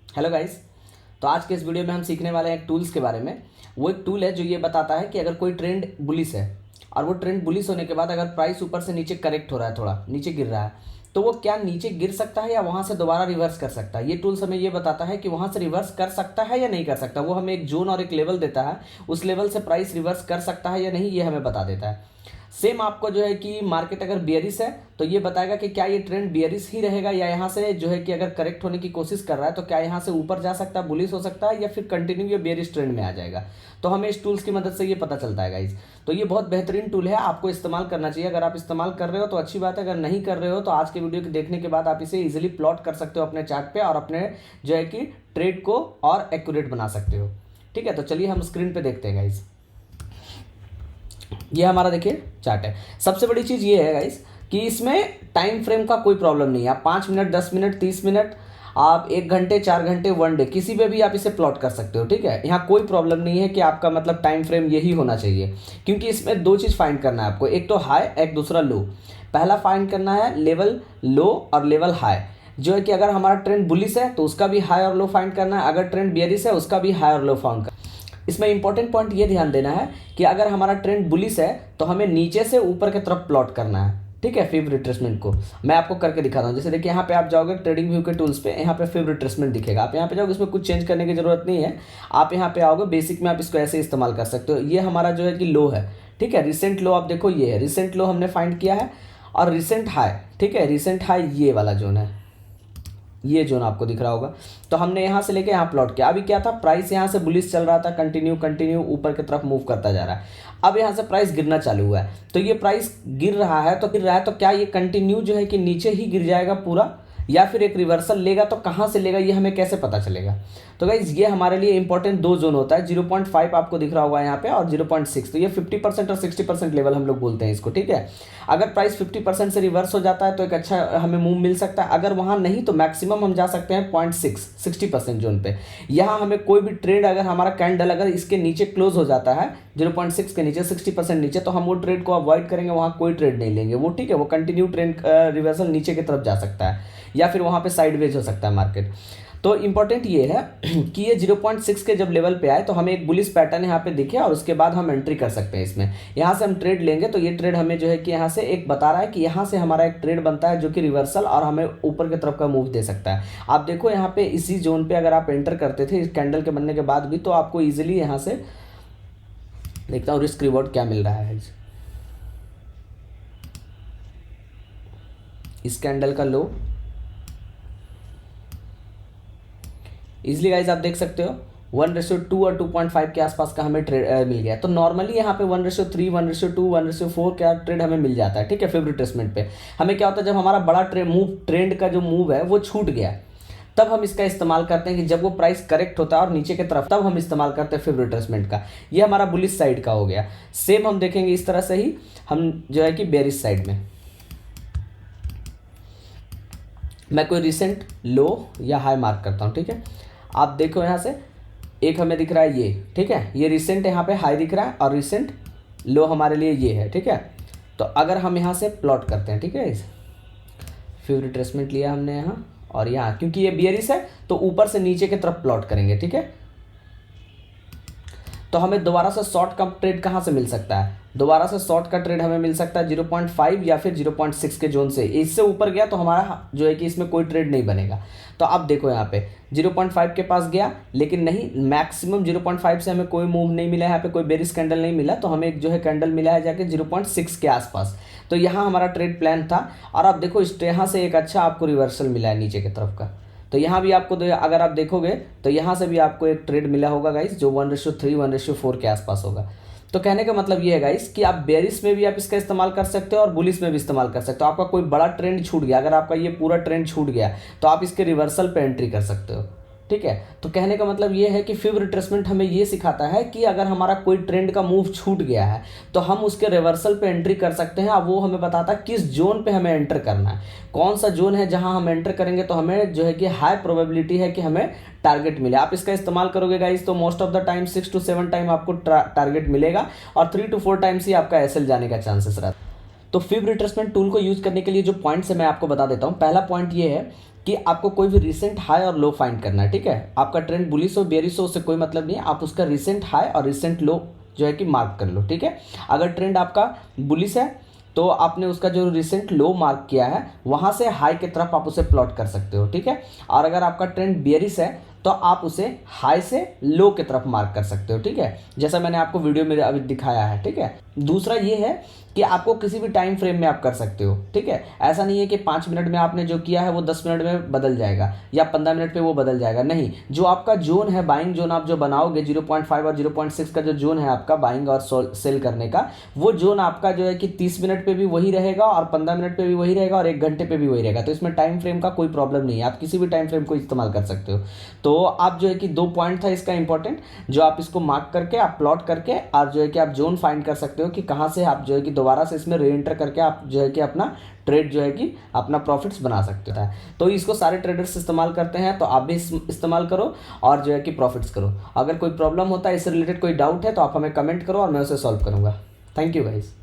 Hello guys. तो आज के इस वीडियो में हम सीखने वाले हैं एक टूल्स के बारे में। वो एक टूल है जो ये बताता है कि अगर कोई ट्रेंड बुलिश है और वो ट्रेंड बुलिश होने के बाद अगर प्राइस ऊपर से नीचे करेक्ट हो रहा है, थोड़ा नीचे गिर रहा है, तो वो क्या नीचे गिर सकता है या वहाँ से दोबारा रिवर्स कर सकता है। ये टूल्स हमें ये बताता है कि वहाँ से रिवर्स कर सकता है या नहीं कर सकता। वो हमें एक जोन और एक लेवल देता है, उस लेवल से प्राइस रिवर्स कर सकता है या नहीं ये हमें बता देता है। सेम आपको जो है कि मार्केट अगर बियरिश है तो ये बताएगा कि क्या ये ट्रेंड बियरिश ही रहेगा या यहाँ से जो है कि अगर करेक्ट होने की कोशिश कर रहा है तो क्या यहाँ से ऊपर जा सकता है, बुलिश हो सकता है, या फिर कंटिन्यू ये बियरिश ट्रेंड में आ जाएगा। तो हमें इस टूल्स की मदद से ये पता चलता है गाइज। तो ये बहुत बेहतरीन टूल है, आपको इस्तेमाल करना चाहिए। अगर आप इस्तेमाल कर रहे हो तो अच्छी बात है, अगर नहीं कर रहे हो तो आज के वीडियो को देखने के बाद आप इसे इजिली प्लॉट कर सकते हो अपने चार्ट पे और अपने जो है कि ट्रेड को और एक्यूरेट बना सकते हो। ठीक है, तो चलिए हम स्क्रीन पे देखते हैं गाइज। ये हमारा देखिए चार्ट है। सबसे बड़ी चीज़ ये है गाइस कि इसमें टाइम फ्रेम का कोई प्रॉब्लम नहीं है। आप 5 मिनट, 10 मिनट, 30 मिनट, आप 1 घंटे, 4 घंटे, 1 डे, किसी पे भी आप इसे प्लॉट कर सकते हो। ठीक है, यहाँ कोई प्रॉब्लम नहीं है कि आपका मतलब टाइम फ्रेम यही होना चाहिए, क्योंकि इसमें दो चीज़ फाइंड करना है आपको, एक तो हाई, एक दूसरा लो। पहला फाइंड करना है लेवल लो और लेवल हाई, जो है कि अगर हमारा ट्रेंड बुलिश है तो उसका भी हाई और लो फाइंड करना है, अगर ट्रेंड बियरिश है उसका भी हाई और लो फाइंड करना है। इसमें इंपॉर्टेंट पॉइंट ये ध्यान देना है कि अगर हमारा ट्रेंड बुलिश है तो हमें नीचे से ऊपर की तरफ प्लॉट करना है। ठीक है, फिब रिट्रेसमेंट को मैं आपको करके दिखाता हूँ। जैसे देखिए यहाँ पे आप जाओगे ट्रेडिंग व्यू के टूल्स पे, यहाँ पे फिब रिट्रेसमेंट दिखेगा, आप यहाँ पे जाओगे, इसमें कुछ चेंज करने की जरूरत नहीं है। आप यहाँ पे आओगे, बेसिक में आप इसको ऐसे इस्तेमाल कर सकते हो। ये हमारा जो है कि लो है। ठीक है, रिसेंट लो आप देखो, ये है रिसेंट लो हमने फाइंड किया है, और रिसेंट हाई। ठीक है, रिसेंट हाई ये वाला जोन है, ये जोन आपको दिख रहा होगा। तो हमने यहाँ से लेके यहाँ प्लॉट किया। अभी क्या था, प्राइस यहाँ से बुलिश चल रहा था, कंटिन्यू कंटिन्यू ऊपर की तरफ मूव करता जा रहा है। अब यहाँ से प्राइस गिरना चालू हुआ है, तो ये प्राइस गिर रहा है तो क्या ये कंटिन्यू जो है कि नीचे ही गिर जाएगा पूरा, या फिर एक रिवर्सल लेगा? तो कहाँ से लेगा ये हमें कैसे पता चलेगा? तो गाइज ये हमारे लिए इंपॉर्टेंट दो जोन होता है, 0.5 आपको दिख रहा होगा यहाँ पे और 0.6। तो ये 50% और 60% लेवल हम लोग बोलते हैं इसको। ठीक है, अगर प्राइस 50% से रिवर्स हो जाता है तो एक अच्छा हमें मूव मिल सकता है। अगर वहाँ नहीं तो मैक्सिमम हम जा सकते हैं 0.6 60% जोन पे। यहाँ हमें कोई भी ट्रेड अगर हमारा कैंडल अगर इसके नीचे क्लोज हो जाता है 0.6 के नीचे, 60% नीचे, तो हम वो ट्रेड को अवॉइड करेंगे, वहाँ कोई ट्रेड नहीं लेंगे वो। ठीक है, वो कंटिन्यू ट्रेंड रिवर्सल नीचे की तरफ जा सकता है या फिर वहाँ पे साइडवेज हो सकता है मार्केट। तो इंपॉर्टेंट ये है कि ये 0.6 के जब लेवल पे आए तो हमें एक बुलिश पैटर्न यहाँ पे दिखे और उसके बाद हम एंट्री कर सकते हैं इसमें। यहाँ से हम ट्रेड लेंगे तो ये ट्रेड हमें जो है कि यहाँ से एक बता रहा है कि यहाँ से हमारा एक ट्रेड बनता है जो कि रिवर्सल और हमें ऊपर की तरफ का मूव दे सकता है। आप देखो यहाँ पे इसी जोन पे अगर आप एंटर करते थे इस कैंडल के बनने के बाद भी, तो आपको ईजिली यहाँ से देखता हूँ रिस्क रिवॉर्ड क्या मिल रहा है। इस कैंडल का लो इजली गाइज आप देख सकते हो 1:2 और 2.5 के आसपास का हमें ट्रेड मिल गया। तो नॉर्मली यहाँ पे 1:3, 1:2, 1:4 का ट्रेड हमें मिल जाता है। ठीक है, फिब रिट्रेसमेंट पे हमें क्या होता है, जब हमारा बड़ा ट्रेंड का जो मूव है वो छूट गया, तब हम इसका इस्तेमाल करते हैं कि जब वो प्राइस करेक्ट होता है और नीचे की तरफ, तब हम इस्तेमाल करते हैं फिब रिट्रेसमेंट का। ये हमारा बुलिश साइड का हो गया। सेम हम देखेंगे इस तरह से ही हम जो है कि बेरिश साइड में मैं कोई रिसेंट लो या हाई मार्क करता हूँ। ठीक है, आप देखो यहाँ से एक हमें दिख रहा है ये। ठीक है, ये रिसेंट यहाँ पे हाई दिख रहा है और रिसेंट लो हमारे लिए ये है। ठीक है, तो अगर हम यहाँ से प्लॉट करते हैं, ठीक है, फिर रिट्रेसमेंट लिया हमने यहाँ और यहाँ, क्योंकि ये बियरिश है तो ऊपर से नीचे की तरफ प्लॉट करेंगे। ठीक है, तो हमें दोबारा से शॉर्ट का ट्रेड कहाँ से मिल सकता है? दोबारा से शॉर्ट का ट्रेड हमें मिल सकता है 0.5 या फिर 0.6 के जोन से। इससे ऊपर गया तो हमारा जो है कि इसमें कोई ट्रेड नहीं बनेगा। तो अब देखो यहाँ पे 0.5 के पास गया, लेकिन नहीं, मैक्सिमम 0.5 से हमें कोई मूव नहीं मिला, यहाँ पे कोई बेरिश कैंडल नहीं मिला, तो हमें एक जो है कैंडल मिला है जाके 0.6 के आसपास। तो यहाँ हमारा ट्रेड प्लान था और अब देखो इस यहाँ से एक अच्छा आपको रिवर्सल मिला है नीचे की तरफ का। तो यहाँ भी आपको अगर आप देखोगे तो यहाँ से भी आपको एक ट्रेड मिला होगा गाइस, जो 1:3, 1:4 के आसपास होगा। तो कहने का मतलब ये है गाइस कि आप बेरिश में भी आप इसका इस्तेमाल कर सकते हो और बुलिश में भी इस्तेमाल कर सकते हो। आपका कोई बड़ा ट्रेंड छूट गया, अगर आपका ये पूरा ट्रेंड छूट गया तो आप इसके रिवर्सल पे एंट्री कर सकते हो। ठीक है, तो कहने का मतलब ये है कि फिब रिट्रेसमेंट हमें ये सिखाता है कि अगर हमारा कोई ट्रेंड का मूव छूट गया है तो हम उसके रिवर्सल पे एंट्री कर सकते हैं। अब वो हमें बताता है किस जोन पे हमें एंटर करना है, कौन सा जोन है जहां हम एंटर करेंगे तो हमें जो है कि हाई प्रोबेबिलिटी है कि हमें टारगेट मिले। आप इसका इस्तेमाल करोगे गाइस तो most of the time 6 to 7 time आपको टारगेट मिलेगा और 3 to 4 टाइम्स ही आपका एसएल जाने का चांसेस रहता है। तो फिब रिट्रेसमेंट टूल को यूज करने के लिए जो पॉइंट्स है मैं आपको बता देता हूँ। पहला पॉइंट ये है कि आपको कोई भी रिसेंट हाई और लो फाइंड करना है, ठीक है। आपका ट्रेंड बुलिश हो बेरिश हो उससे कोई मतलब नहीं है, आप उसका रिसेंट हाई और रिसेंट लो जो है कि मार्क कर लो, ठीक है। अगर ट्रेंड आपका बुलिश है तो आपने उसका जो रिसेंट लो मार्क किया है वहां से हाई की तरफ आप उसे प्लॉट कर सकते हो, ठीक है। और अगर आपका ट्रेंड बेयरिश है तो आप उसे हाई से लो की तरफ मार्क कर सकते हो, ठीक है, जैसा मैंने आपको वीडियो में अभी दिखाया है, ठीक है। दूसरा ये है कि आपको किसी भी टाइम फ्रेम में आप कर सकते हो, ठीक है। ऐसा नहीं है कि 5 मिनट में आपने जो किया है वो 10 मिनट में बदल जाएगा या 15 मिनट पे वो बदल जाएगा, नहीं। जो आपका जोन है, बाइंग जोन आप जो बनाओगे 0.5 और 0.6 का जो जोन है आपका बाइंग और सेल करने का, वो जोन आपका जो है कि 30 मिनट पे भी वही रहेगा और 15 मिनट पे भी वही रहेगा और 1 घंटे पे भी वही रहेगा। तो इसमें टाइम फ्रेम का कोई प्रॉब्लम नहीं है, आप किसी भी टाइम फ्रेम को इस्तेमाल कर सकते हो। तो आप जो है कि 2 पॉइंट था इसका इंपॉर्टेंट, जो आप इसको मार्क करके आप प्लॉट करके और जो है कि आप जोन फाइंड कर सकते हो कि कहाँ से आप जो है कि दोबारा से इसमें री एंटर करके आप जो है कि अपना ट्रेड जो है कि अपना प्रॉफिट्स बना सकते हो। तो इसको सारे ट्रेडर्स इस्तेमाल करते हैं, तो आप भी इस्तेमाल करो और जो है कि प्रॉफिट्स करो। अगर कोई प्रॉब्लम होता है इससे रिलेटेड कोई डाउट है तो आप हमें कमेंट करो और मैं उसे सॉल्व करूंगा। Thank you guys.